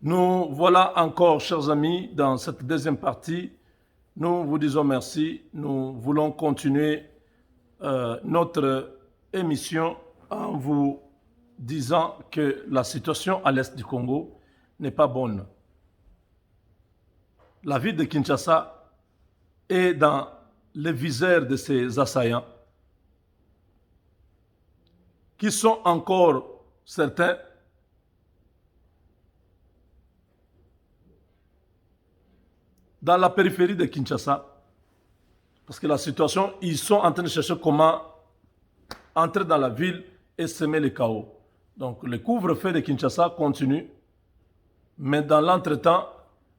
Nous voilà encore, chers amis, dans cette deuxième partie. Nous vous disons merci. Nous voulons continuer notre émission en vous disant que la situation à l'est du Congo n'est pas bonne. La ville de Kinshasa est dans le viseur de ces assaillants qui sont encore certains dans la périphérie de Kinshasa, parce que la situation, ils sont en train de chercher comment entrer dans la ville et semer le chaos. Donc le couvre-feu de Kinshasa continue, mais dans l'entretemps,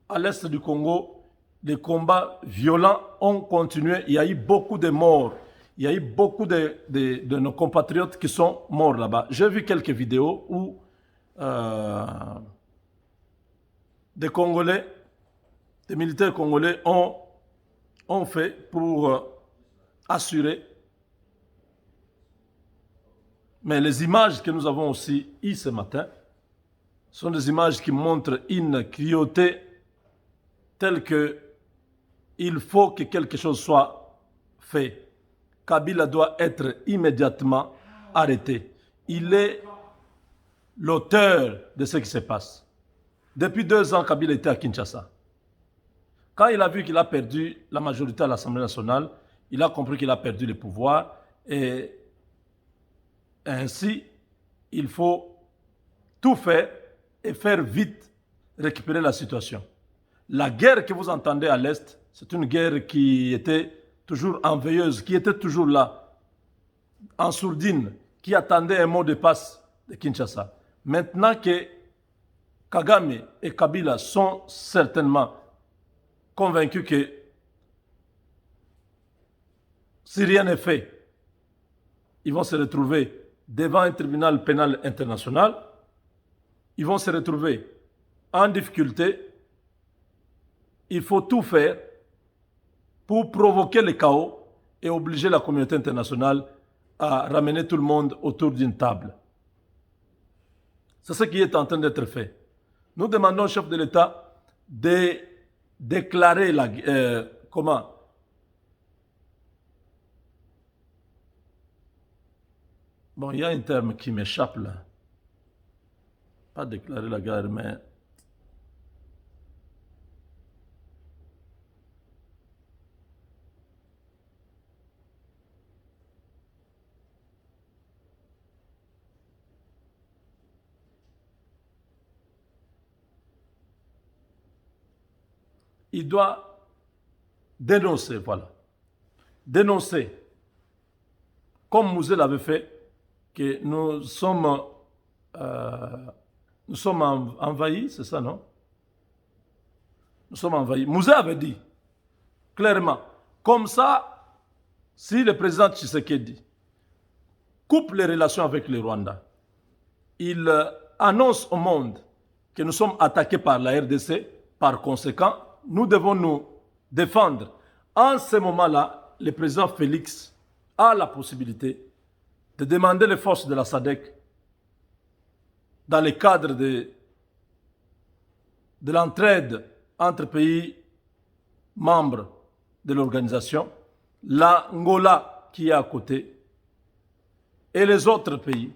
à l'est du Congo, les combats violents ont continué. Il y a eu beaucoup de morts. Il y a eu beaucoup de nos compatriotes qui sont morts là-bas. J'ai vu quelques vidéos où des Congolais, des militaires congolais ont fait pour assurer. Mais les images que nous avons aussi eues ce matin sont des images qui montrent une cruauté telle que il faut que quelque chose soit fait. Kabila doit être immédiatement arrêté. Il est l'auteur de ce qui se passe. Depuis 2 ans, Kabila était à Kinshasa. Quand il a vu qu'il a perdu la majorité à l'Assemblée nationale, il a compris qu'il a perdu le pouvoir et ainsi, il faut tout faire et faire vite récupérer la situation. La guerre que vous entendez à l'Est, c'est une guerre qui était toujours enveilleuse, qui était toujours là, en sourdine, qui attendait un mot de passe de Kinshasa. Maintenant que Kagame et Kabila sont certainement convaincus que si rien n'est fait, ils vont se retrouver devant un tribunal pénal international, ils vont se retrouver en difficulté. Il faut tout faire pour provoquer le chaos et obliger la communauté internationale à ramener tout le monde autour d'une table. C'est ce qui est en train d'être fait. Nous demandons au chef de l'État de déclarer la comment bon, il y a un terme qui m'échappe là. Pas déclarer la guerre, mais il doit dénoncer, voilà. Dénoncer, comme Mouzé l'avait fait, que nous sommes envahis, c'est ça, non? Nous sommes envahis. Mouzé avait dit, clairement, comme ça, si le président Tshisekedi coupe les relations avec le Rwanda, il annonce au monde que nous sommes attaqués par la RDC, par conséquent, nous devons nous défendre. En ce moment-là, le président Félix a la possibilité de demander les forces de la SADC dans le cadre de l'entraide entre pays membres de l'organisation, l'Angola qui est à côté et les autres pays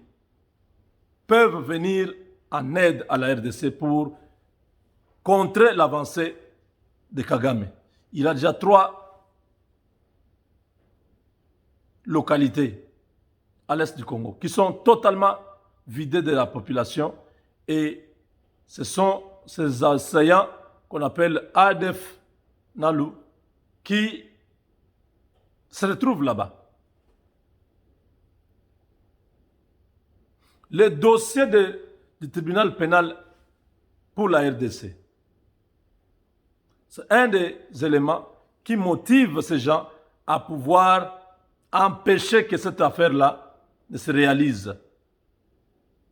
peuvent venir en aide à la RDC pour contrer l'avancée de Kagame. Il a déjà 3 localités à l'est du Congo qui sont totalement vidées de la population et ce sont ces assaillants qu'on appelle ADF Nalu qui se retrouvent là-bas. Le dossier du tribunal pénal pour la RDC, c'est un des éléments qui motive ces gens à pouvoir empêcher que cette affaire-là ne se réalise.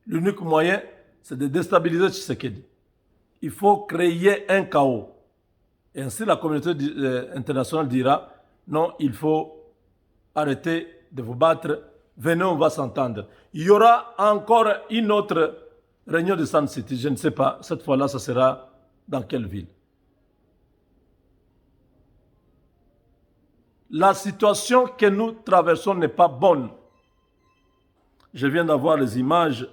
L'unique moyen, c'est de déstabiliser Tshisekedi. Il faut créer un chaos. Et ainsi, la communauté internationale dira, non, il faut arrêter de vous battre, venez, on va s'entendre. Il y aura encore une autre réunion de Sun City, je ne sais pas, cette fois-là, ça sera dans quelle ville? La situation que nous traversons n'est pas bonne. Je viens d'avoir les images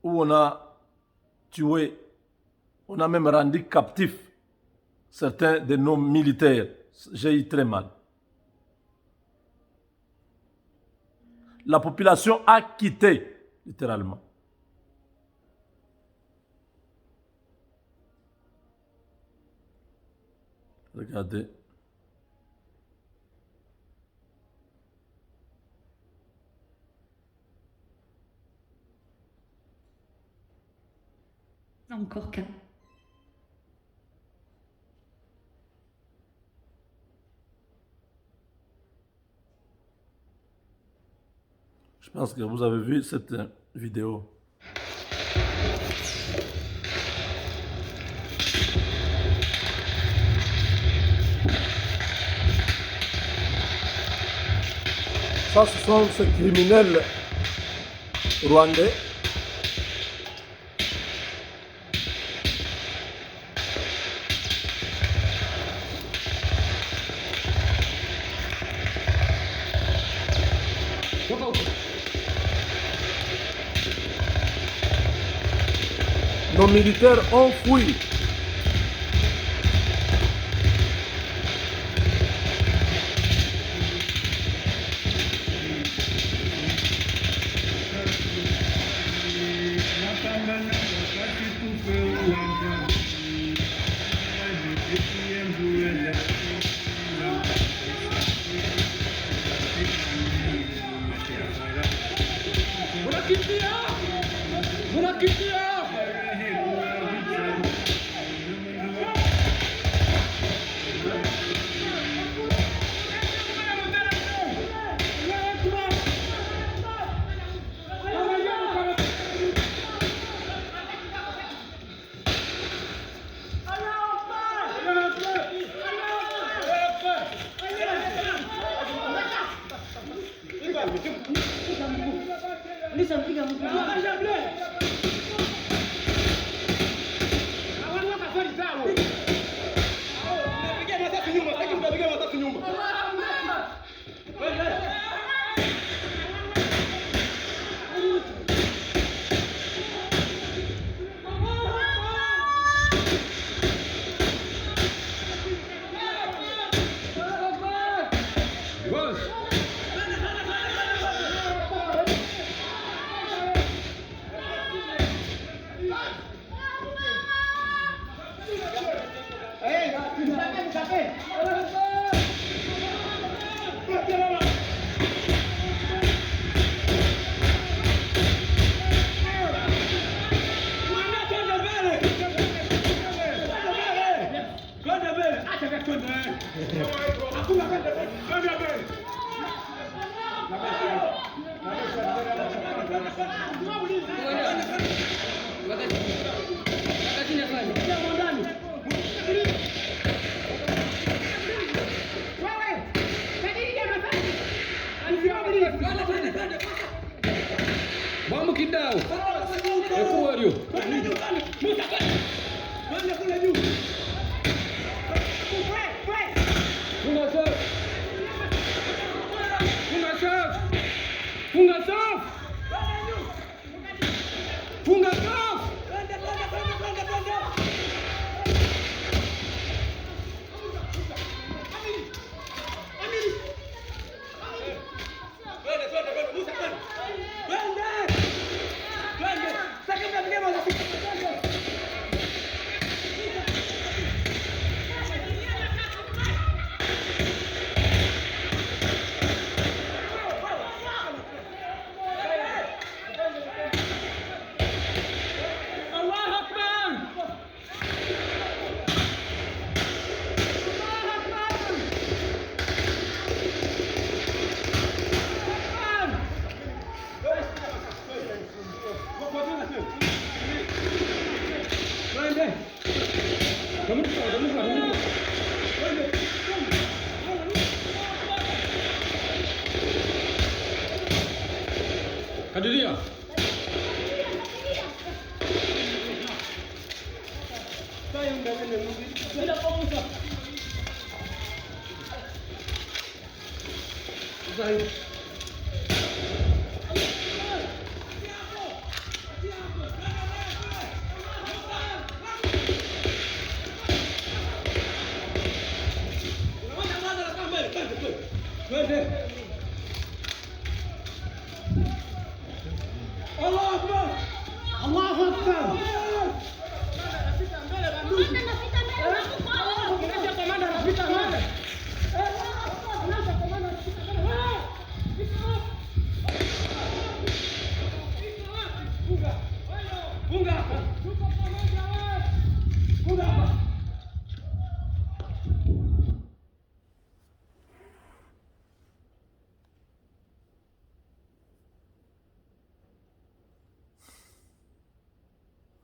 où on a tué, on a même rendu captifs certains de nos militaires. J'ai eu très mal. La population a quitté, littéralement. Regardez. Encore qu'un. Je pense que vous avez vu cette vidéo. Ça, ce sont ces criminels rwandais. Nos militaires ont fui.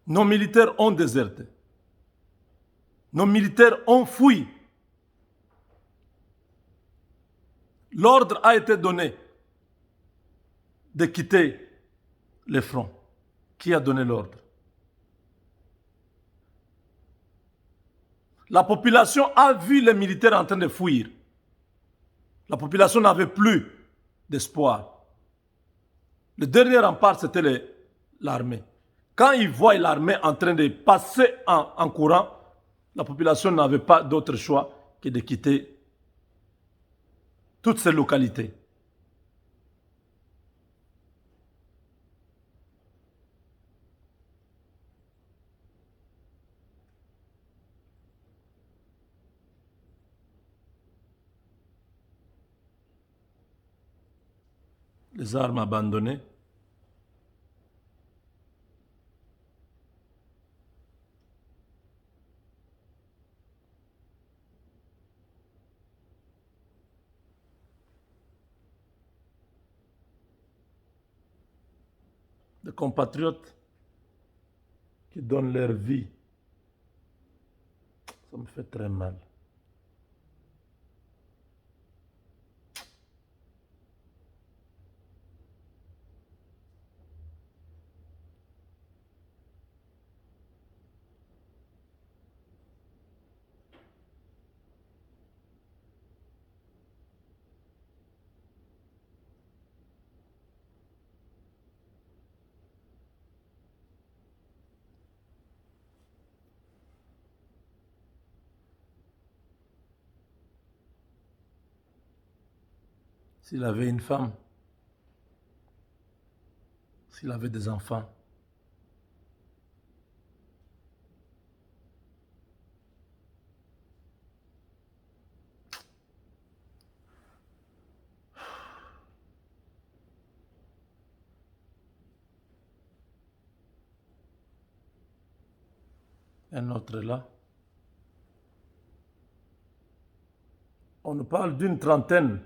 Nos militaires ont déserté. Nos militaires ont fui. L'ordre a été donné de quitter les fronts. Qui a donné l'ordre? La population a vu les militaires en train de fuir. La population n'avait plus d'espoir. Le dernier rempart, c'était l'armée. Quand ils voient l'armée en train de passer en courant, la population n'avait pas d'autre choix que de quitter toutes ces localités. Les armes abandonnées. Des compatriotes qui donnent leur vie. Ça me fait très mal. S'il avait une femme, s'il avait des enfants, un autre est là. On nous parle d'une trentaine.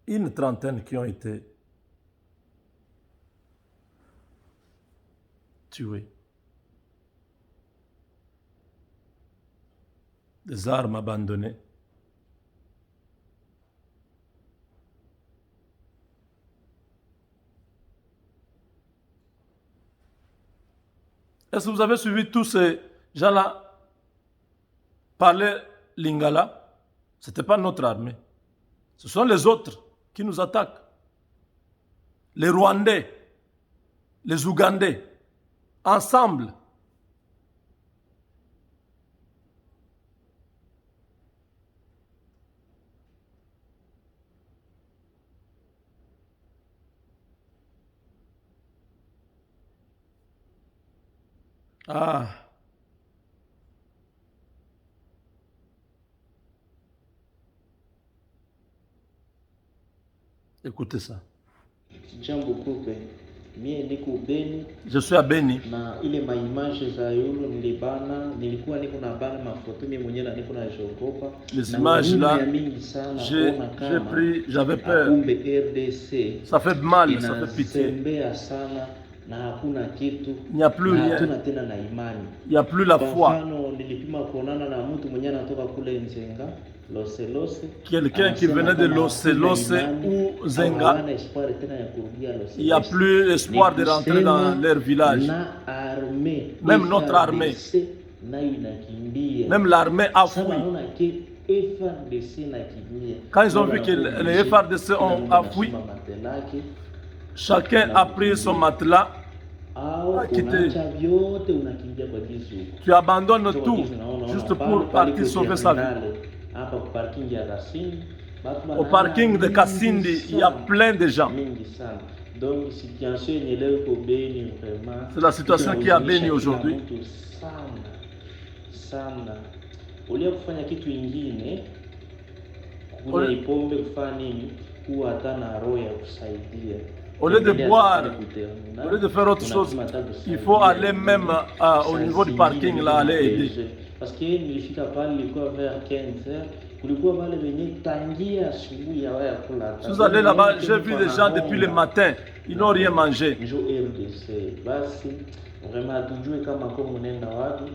Une trentaine qui ont été tués. Des armes abandonnées. Est-ce que vous avez suivi tous ces gens-là parler lingala? Ce n'était pas notre armée. Ce sont les autres qui nous attaquent. Les Rwandais, les Ougandais, ensemble. Ah. Écoutez ça. Jambo kupe, mie niko Beni. Je suis à Beni. Na ile maimage za yulu nilibana, nilikuwa niko na bana mafoto mimi mwenyewe na niko na jogopa. Les images là, j'ai pris, j'avais peur. Kumbe RDC. Ça fait mal, ça fait pitié. Inatembea sana na hakuna kitu. Il n'y a plus rien. Hatuna tena na imani. Il n'y a plus la foi. Mfano nilipima kuonana na mtu mwenyewe anatoka kule Nzenga. Quelqu'un qui venait de Lose ou Zenga, il n'y a plus espoir de rentrer dans leur village. armée, Même notre armée. FARDC nayo inakimbia. Même l'armée a Sasa fui. wanaona ke FARDC inakimbia. Quand ils ont vu que les FARDC ont fui, chacun a pris son matelas, a quitté. Tu abandonnes tout juste pour partir sauver sa vie. Au parking de Kasindi, il y a plein de gens. C'est la situation qui a béni aujourd'hui. Ulia kufanya kitu ingine kunywa ipombe kufanya nini kuwa hata na roho ya kusaidia. Au lieu de boire, au lieu de faire autre chose, il faut aller même au niveau du parking là, aller aider. Parce que nilifika pale ilikuwa vers 15h, kulikuwa wale wenye tangia asubuhi ya waya kula. Si vous allez là-bas, j'ai vu des gens depuis le matin, ils n'ont rien mangé.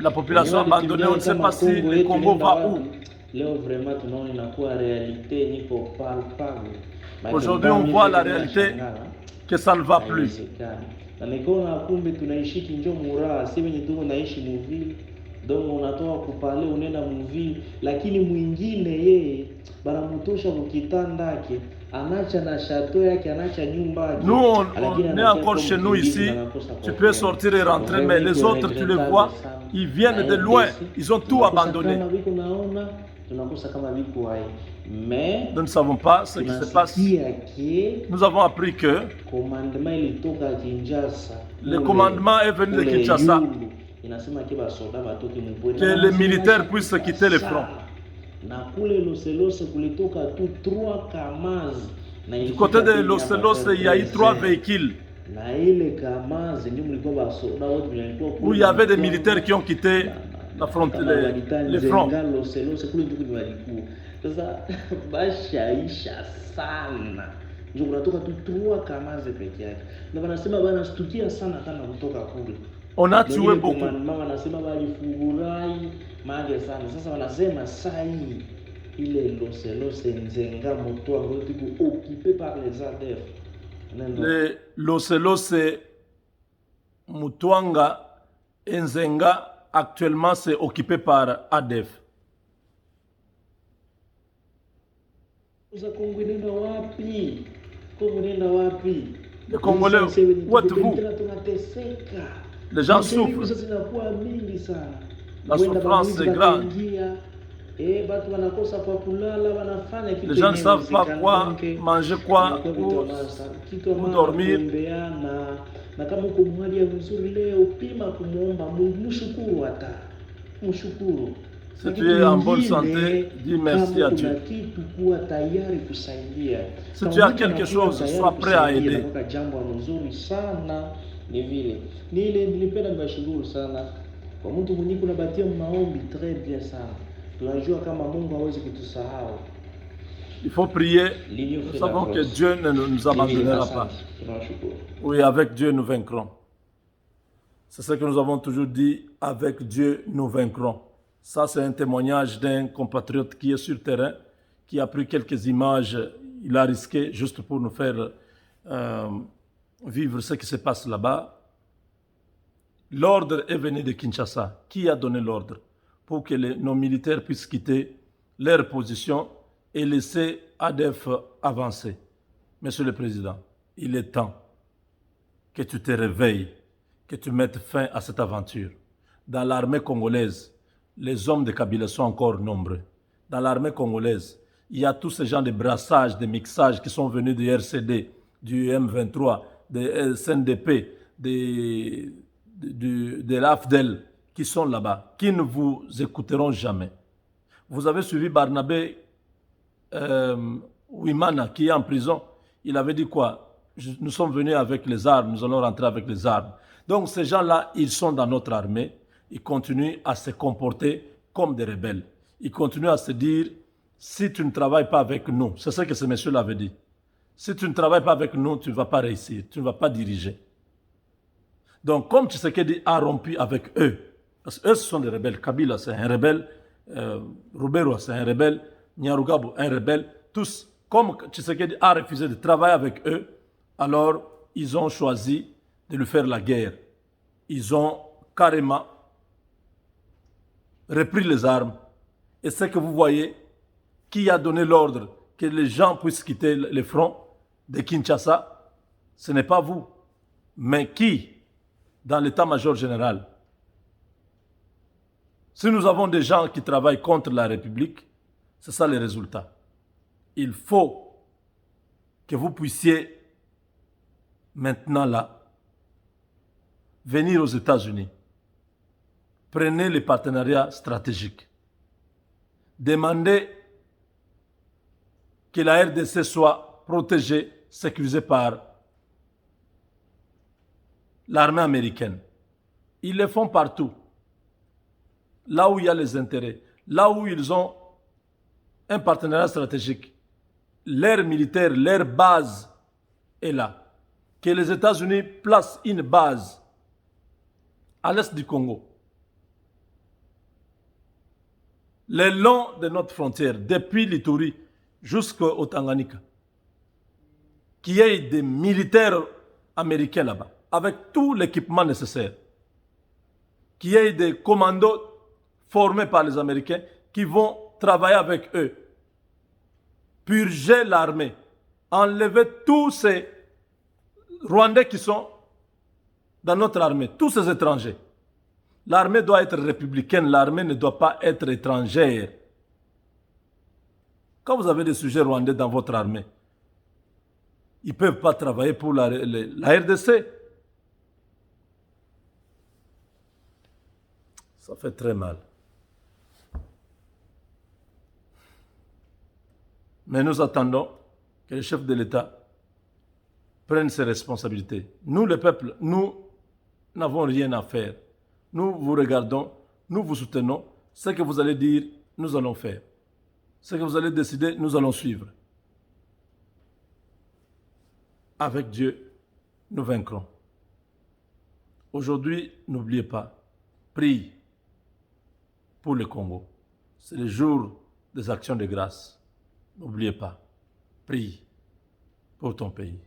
La population abandonnée, on ne sait pas si le Congo va où. Aujourd'hui, on voit la réalité que ça ne va plus. Donc unatoka kupale unaenda muvili, lakini mwingine yeye banamutosha kukitanda yake, anacha na chateau yake, anacha nyumba yake. Nous on est encore chez nous ici, tu peux sortir et rentrer, mais les autres tu les vois, ils viennent de loin, ils ont tout abandonné. Nous ne savons pas ce qui se passe. Nous avons appris que le commandement est venu de Kinshasa, que les militaires puissent quitter le front. Du côté de Loselos, il y a eu 3 véhicules où il y avait des militaires qui ont quitté la frontière, les fronts. On a tué beaucoup. Le Loselos Mutuanga et Nzenga actuellement c'est occupé par ADF. Les Congolais, où êtes-vous? Les gens souffrent. La souffrance est grande. Les gens ne savent pas quoi manger, quoi ou dormir. Si tu es en bonne santé, dis merci à Dieu. Si tu as quelque chose, sois prêt à aider. Il faut prier. Nous savons que Dieu ne nous abandonnera pas. Oui, avec Dieu nous vaincrons. C'est ce que nous avons toujours dit, avec Dieu nous vaincrons. Ça, c'est un témoignage d'un compatriote qui est sur le terrain, qui a pris quelques images, il a risqué juste pour nous faire vivre ce qui se passe là-bas. L'ordre est venu de Kinshasa. Qui a donné l'ordre? Pour que nos militaires puissent quitter leur position et laisser ADF avancer. Monsieur le Président, il est temps que tu te réveilles, que tu mettes fin à cette aventure. Dans l'armée congolaise, les hommes de Kabila sont encore nombreux. Dans l'armée congolaise, il y a tous ces gens de brassage, de mixage qui sont venus du RCD, du M23, de SNDP, de l'AFDEL, qui sont là-bas, qui ne vous écouteront jamais. Vous avez suivi Barnabé Ouimana, qui est en prison. Il avait dit quoi? Nous sommes venus avec les armes, nous allons rentrer avec les armes. Donc ces gens-là, ils sont dans notre armée. Ils continuent à se comporter comme des rebelles. Ils continuent à se dire, si tu ne travailles pas avec nous, c'est ce que ce monsieur-là avait dit. Si tu ne travailles pas avec nous, tu ne vas pas réussir, tu ne vas pas diriger. Donc comme Tshisekedi a rompu avec eux, parce qu'eux, ce sont des rebelles. Kabila, c'est un rebelle. Rubero, c'est un rebelle. Nyarugabo, un rebelle. Tous, comme Tshisekedi a refusé de travailler avec eux, alors ils ont choisi de lui faire la guerre. Ils ont carrément repris les armes. Et c'est que vous voyez qui a donné l'ordre que les gens puissent quitter les fronts de Kinshasa. Ce n'est pas vous, mais qui dans l'état-major général? Si nous avons des gens qui travaillent contre la République, c'est ça les résultats. Il faut que vous puissiez maintenant là venir aux États-Unis. Prenez les partenariats stratégiques. Demandez que la RDC soit protégée, sécurisée par l'armée américaine. Ils le font partout. Là où il y a les intérêts, là où ils ont un partenariat stratégique, l'air militaire, leur base est là. Que les États-Unis placent une base à l'est du Congo, le long de notre frontière, depuis l'Ituri jusqu'au Tanganyika, qu'il y ait des militaires américains là-bas, avec tout l'équipement nécessaire, qu'il y ait des commandos formés par les Américains qui vont travailler avec eux, purger l'armée, enlever tous ces Rwandais qui sont dans notre armée, tous ces étrangers. L'armée doit être républicaine, l'armée ne doit pas être étrangère. Quand vous avez des sujets rwandais dans votre armée, ils ne peuvent pas travailler pour la RDC. Ça fait très mal. Mais nous attendons que le chef de l'État prenne ses responsabilités. Nous, le peuple, nous n'avons rien à faire. Nous vous regardons, nous vous soutenons. Ce que vous allez dire, nous allons faire. Ce que vous allez décider, nous allons suivre. Avec Dieu, nous vaincrons. Aujourd'hui, n'oubliez pas, prie pour le Congo. C'est le jour des actions de grâce. N'oubliez pas, prie pour ton pays.